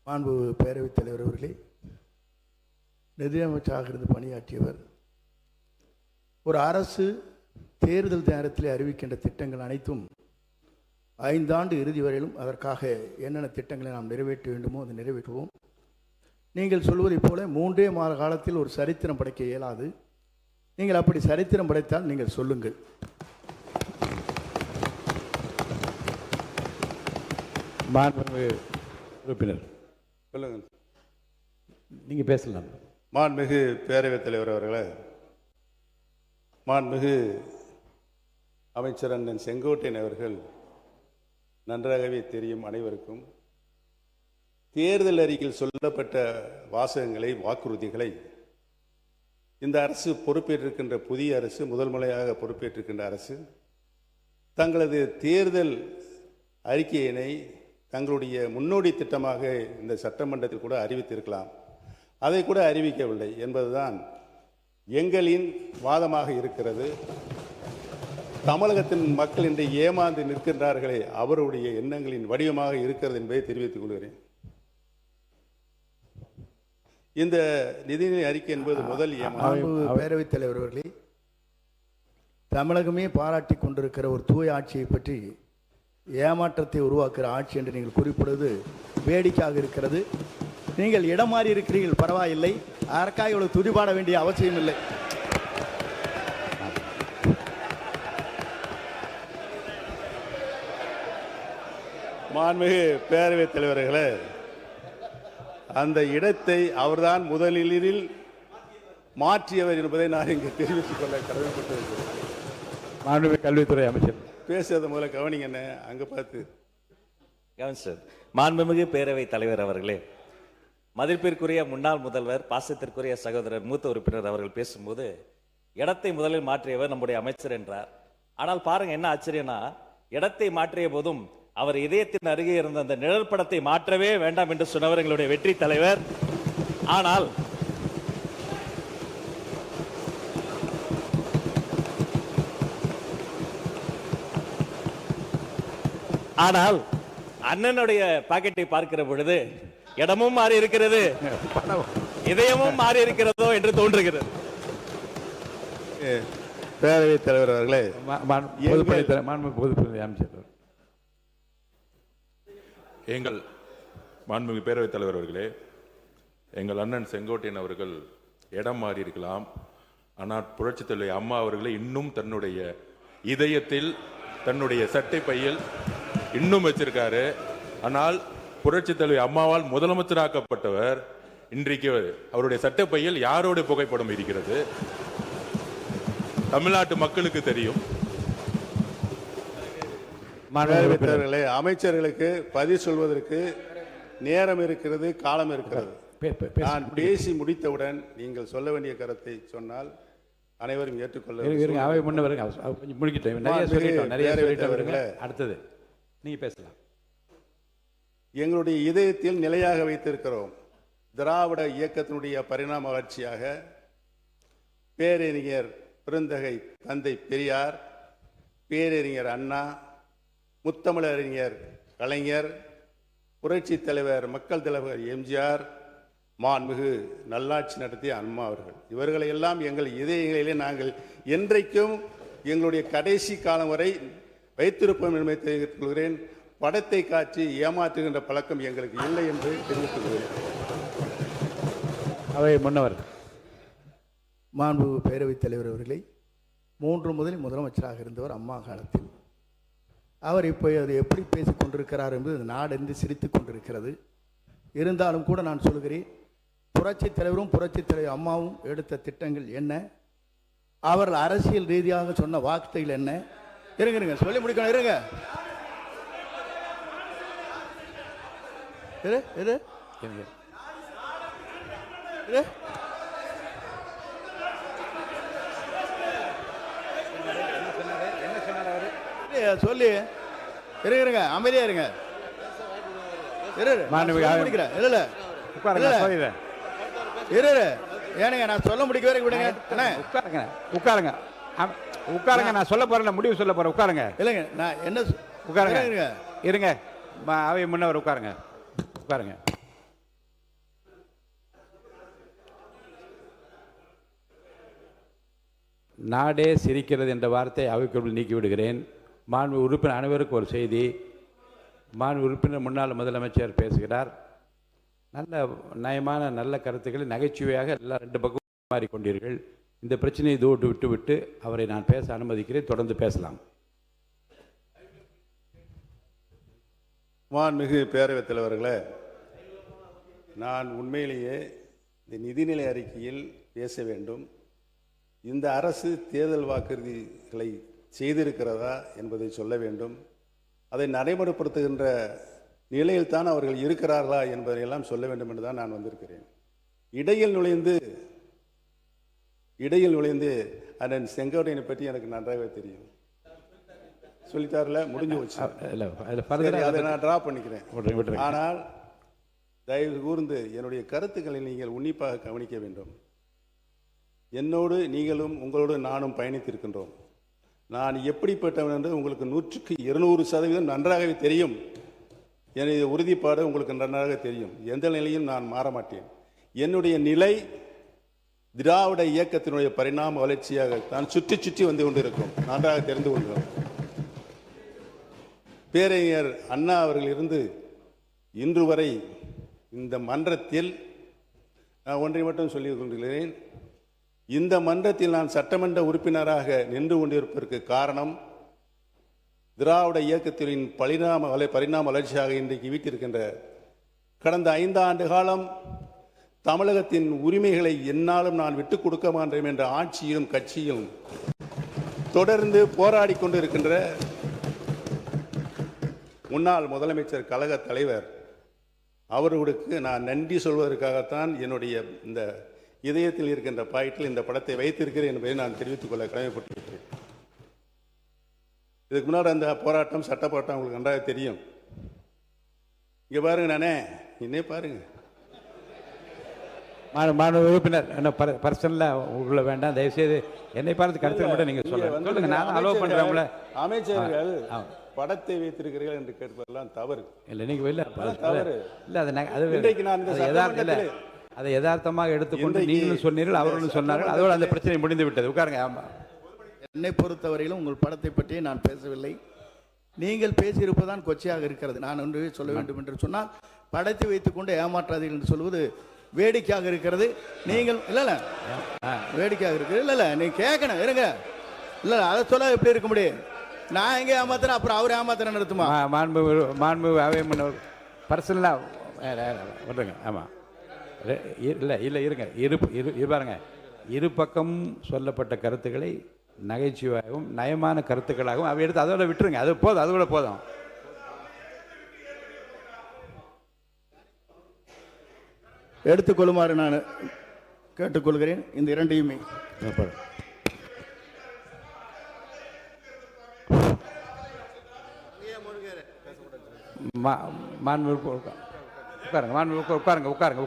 மாண்பு பேரவைத் தலைவர் அவர்களே, நிதியமைச்சராக இருந்து பணியாற்றியவர். ஒரு அரசு தேர்தல் நேரத்தில் அறிவிக்கின்ற திட்டங்கள் அனைத்தும் 5 ஆண்டு இறுதி வரையிலும் அதற்காக என்னென்ன திட்டங்களை நாம் நிறைவேற்ற வேண்டுமோ அதை நிறைவேற்றுவோம். நீங்கள் சொல்வதைப் போல 3 மாத காலத்தில் ஒரு சரித்திரம் படைக்க இயலாது. நீங்கள் அப்படி சரித்திரம் படைத்தால் நீங்கள் சொல்லுங்கள். மாண்புமிகு உறுப்பினர் சொல்லுங்க. நீங்கள் பேசலாம். மாண்புமிகு பேரவைத் தலைவர் அவர்களே, மாண்புமிகு அமைச்சர் அண்ணன் செங்கோட்டையன் அவர்கள் நன்றாகவே தெரியும் அனைவருக்கும். தேர்தல் அறிக்கையில் சொல்லப்பட்ட வாசகங்களை, வாக்குறுதிகளை இந்த அரசு பொறுப்பேற்றிருக்கின்ற புதிய அரசு, முதல் முறையாக பொறுப்பேற்றிருக்கின்ற அரசு தங்களது தேர்தல் அறிக்கையினை தங்களுடைய முன்னோடி திட்டமாக இந்த சட்டமன்றத்தில் கூட அறிவித்திருக்கலாம். அதை கூட அறிவிக்கவில்லை என்பதுதான் எங்களின் வாதமாக இருக்கிறது. தமிழகத்தின் மக்கள் இன்று ஏமாந்து நிற்கின்றார்களே, அவருடைய எண்ணங்களின் வடிவமாக இருக்கிறது என்பதை தெரிவித்துக் கொள்கிறேன். இந்த நிதிநிலை அறிக்கை என்பது முதல் பேரவைத் தலைவர் அவர்களே, தமிழகமே பாராட்டி கொண்டிருக்கிற ஒரு தூய ஆட்சியை பற்றி ஏமாற்றத்தை உருவாக்குகிற ஆட்சி என்று நீங்கள் குறிப்பிடுவது வேடிக்கையாக இருக்கிறது. நீங்கள் இடம் மாறி இருக்கிறீர்கள், பரவாயில்லை. அதற்காக இவ்வளவு துதிபாட வேண்டிய அவசியம் இல்லை. மாண்புமிகு பேரவைத் தலைவர்களே, அந்த இடத்தை அவர்தான் முதலில் மாற்றியவர் என்பதை நான் இங்கு தெரிவித்துக் கொள்ள கடமைப்பட்டிருக்கிறேன். மாண்புமிகு கல்வித்துறை அமைச்சர் பேசுறத முதல்ல கவனிங்க. என்ன அங்க பார்த்து சார். மாண்புமிகு பேரவைத் தலைவர் அவர்களே, மதிப்பிற்குரிய முன்னாள் முதல்வர், பாசத்திற்குரிய சகோதரர் மூத்த உறுப்பினர் அவர்கள் பேசும்போது இடத்தை முதலில் மாற்றியவர் நம்முடைய அமைச்சர் என்றார். ஆனால் பாருங்க என்ன ஆச்சரியம்னா, இடத்தை மாற்றிய போதும் அவர் இதயத்தின் அருகே இருந்த அந்த நிழல் படத்தை மாற்றவே வேண்டாம் என்று சொன்னவர் எங்களுடைய வெற்றி தலைவர். ஆனால் அண்ணனுடைய பாக்கெட்டை பார்க்கிற பொழுது இடமும் மாறி இருக்கிறது, இதயமும் மாறி இருக்கிறதோ என்று தோன்றுகிறது. பேரவைத் தலைவர் அவர்களே, அமைச்சர் எங்கள் மாண்புமிகு பேரவைத் தலைவர் அவர்களே, எங்கள் அண்ணன் செங்கோட்டையன் அவர்கள் இடம் மாறி இருக்கலாம். ஆனால் புரட்சித் தலைவி அம்மா அவர்களை இன்னும் தன்னுடைய இதயத்தில், தன்னுடைய சட்டை பையில் இன்னும் வச்சிருக்காரு. ஆனால் புரட்சித் தலைவி அம்மாவால் முதலமைச்சராக்கப்பட்டவர் இன்றைக்கு அவருடைய சட்டை பையில் யாரோட புகைப்படம் இருக்கிறது? தமிழ்நாட்டு மக்களுக்கு தெரியும். மாணவர்களே, அமைச்சர்களுக்கு பதில் சொல்வதற்கு நேரம் இருக்கிறது, காலம் இருக்கிறது. நான் பேசி முடித்தவுடன் நீங்கள் சொல்ல வேண்டிய கருத்தை சொன்னால் அனைவரும் ஏற்றுக்கொள்ள. அடுத்தது நீங்க பேசலாம். எங்களுடைய இதயத்தில் நிலையாக வைத்திருக்கிறோம். திராவிட இயக்கத்தினுடைய பரிணாம வளர்ச்சியாக பேரறிஞர் பெருந்தகை தந்தை பெரியார், பேரறிஞர் அண்ணா, முத்தமிழறிஞர் கலைஞர், புரட்சி தலைவர் மக்கள் தலைவர் எம்ஜிஆர், மாண்புமிகு நல்லாட்சி நடத்திய அம்மா அவர்கள், இவர்களை எல்லாம் எங்கள் இதயங்களிலே நாங்கள் என்றைக்கும் எங்களுடைய கடைசி காலம் வரை வைத்திருப்போம் என்பதை தெரிவித்துக் கொள்கிறேன். படத்தை காட்சி ஏமாற்றுகின்ற பழக்கம் எங்களுக்கு இல்லை என்று தெரிவித்துக் கொள்கிறேன். அவை முன்னவர். மாண்பு பேரவைத் தலைவர் அவர்களை, 3 முதலில் முதலமைச்சராக இருந்தவர் அம்மா காலத்தில். அவர் இப்போ அது எப்படி பேசிக் கொண்டிருக்கிறார் என்பது நாடென்று சிரித்துக் கொண்டிருக்கிறது. இருந்தாலும் கூட நான் சொல்கிறேன், புரட்சித் தலைவரும் புரட்சித் தலைவர் அம்மாவும் எடுத்த திட்டங்கள் என்ன, அவர்கள் அரசியல் ரீதியாக சொன்ன வார்த்தைகள் என்ன? இருங்க சொல்லி முடிக்கணும். இருங்க சொல்லி இருங்க, அமைதியா இருங்க. ஏனுங்க நான் சொல்ல முடிக்க வரைக்கும் விடுங்க. உட்காருங்க உட்காருங்க, நான் சொல்ல போறேன், முடிவு சொல்ல போறேன். உட்காருங்க. இல்லைங்க, நான் என்ன உட்காருங்க. இருங்க, அவை முன்னவர் உட்காருங்க. நாடே சிரிக்கிறது என்ற வார்த்தை அவைக்குள் நீக்கி விடுகிறேன். மாண்பு உறுப்பினர் அனைவருக்கும் ஒரு செய்தி. மாண்பு உறுப்பினர் முன்னாள் முதலமைச்சர் பேசுகிறார். நல்ல நயமான நல்ல கருத்துக்களை நகைச்சுவையாக எல்லாம் ரெண்டு பக்கம் மாறிக்கொண்டீர்கள். இந்த பிரச்சனையை தோட்டு விட்டு அவரை நான் பேச அனுமதிக்கிறேன். தொடர்ந்து பேசலாம். மாண்புமிகு பேரவைத் தலைவர்களே, நான் உண்மையிலேயே இந்த நிதிநிலை அறிக்கையில் பேச வேண்டும். இந்த அரசு தேர்தல் வாக்குறுதிகளை செய்திருக்கிறதா என்பதை சொல்ல வேண்டும். அதை நடைமுறைப்படுத்துகின்ற நிலையில் தான் அவர்கள் இருக்கிறார்களா என்பதையெல்லாம் சொல்ல வேண்டும் என்று தான் நான் வந்திருக்கிறேன். இடையில் நுழைந்து அண்ணன் செங்கோட்டையனை பற்றி எனக்கு நன்றாகவே தெரியும். சொல்லிட்டார்ல, முடிஞ்சு வச்சு அதை நான் டிரா பண்ணிக்கிறேன். ஆனால் தயவு கூர்ந்து என்னுடைய கருத்துக்களை நீங்கள் உன்னிப்பாக கவனிக்க வேண்டும். என்னோடு நீங்களும் உங்களோடு நானும் பயணித்திருக்கின்றோம். நான் எப்படிப்பட்டவன் என்று உங்களுக்கு 100% நன்றாகவே தெரியும். என்னுடைய உறுதிப்பாடு உங்களுக்கு நன்றாக தெரியும். எந்த நிலையும் நான் மாற மாட்டேன். என்னுடைய நிலை திராவிட இயக்கத்தினுடைய பரிணாம வளர்ச்சியாக தான் சுற்றி வந்து கொண்டிருக்கும். நன்றாக தெரிந்து கொள்கிறோம். பேரறிஞர் அண்ணா அவர்கள் இருந்து இன்று வரை இந்த மன்றத்தில் நான் ஒன்றை மட்டும் சொல்லிக் கொள்கிறேன். இந்த மன்றத்தில் நான் சட்டமன்ற உறுப்பினராக நின்று கொண்டிருப்பதற்கு காரணம் திராவிட இயக்கத்தின் பரிணாம வளர்ச்சியாக இன்றைக்கு வீட்டிருக்கின்ற கடந்த 5 ஆண்டு காலம் தமிழகத்தின் உரிமைகளை என்னாலும் நான் விட்டுக் கொடுக்க மாட்டேன் என்ற ஆட்சியிலும் கட்சியிலும் தொடர்ந்து போராடி கொண்டிருக்கின்ற முன்னாள் முதலமைச்சர் கழக தலைவர் அவர்களுக்கு நான் நன்றி சொல்வதற்காகத்தான் என்னுடைய இந்த இதயத்தில் இருக்கின்ற பாயிண்டில் இந்த படத்தை வைத்திருக்கிறேன் என்பதை நான் தெரிவித்துக் கொள்ள கடமைப்பட்டிருக்கிறேன். இதுக்கு முன்னாடி அந்த போராட்டம் சட்ட போராட்டம் உங்களுக்கு நன்றாக தெரியும். இங்கே பாருங்க, நானே இன்னே பாருங்க. மாண்பு உறுப்பினர் என்ன பர்சனலாக உள்ள வேண்டாம். தயவுசெய்து என்னை பார்த்து கருத்து மட்டும் நீங்கள் சொல்லுங்க. நான் அலோவ் பண்ணுறேன். அமைச்சர்கள் படத்தை வைத்திருக்கிறீர்கள் என்று கேட்பதெல்லாம் தவறு இல்லை. நீங்கள் வெளில தவறு இல்லை. அது அதை யதார்த்தமாக எடுத்துக்கொண்டு நீங்களும் சொன்னீர்கள், அவர்களும் சொன்னார்கள். அதோடு அந்த பிரச்சனை முடிந்து விட்டது. உட்காருங்க. என்னை பொறுத்தவரையிலும் உங்கள் படத்தை பற்றி நான் பேசவில்லை. நீங்கள் பேசியிருப்பதுதான் கொச்சையாக இருக்கிறது. நான் ஒன்று சொல்ல வேண்டும் என்று சொன்னால், படத்தை வைத்துக்கொண்டு ஏமாற்றாதீர்கள் என்று சொல்வது வேடிக்கையாக இருக்கிறது. நீங்கள் இல்லை வேடிக்கையாக இருக்கிறது. இல்லை நீ கேட்கணும் இருங்க. இல்லை அதை சொல்ல எப்படி இருக்க முடியும்? நான் எங்கே ஏமாத்துறேன், அப்புறம் அவர் ஏமாத்துறேன் நடத்துமா? மாண்பு அவை முன்னவர் பர்சனலாக விடுங்க. ஆமாம் இல்லை இருங்க. பாருங்க, இரு பக்கம் சொல்லப்பட்ட கருத்துக்களை நகைச்சுவையாகவும் நயமான கருத்துக்களாகவும் அவை எடுத்து அதோட விட்டுருங்க. அது போதும், அதோட போதும். எடுத்துக்கொள்ளுமாறு நான் கேட்டுக்கொள்கிறேன். இந்த இரண்டையுமே உட்காருங்க. உட்காருங்க.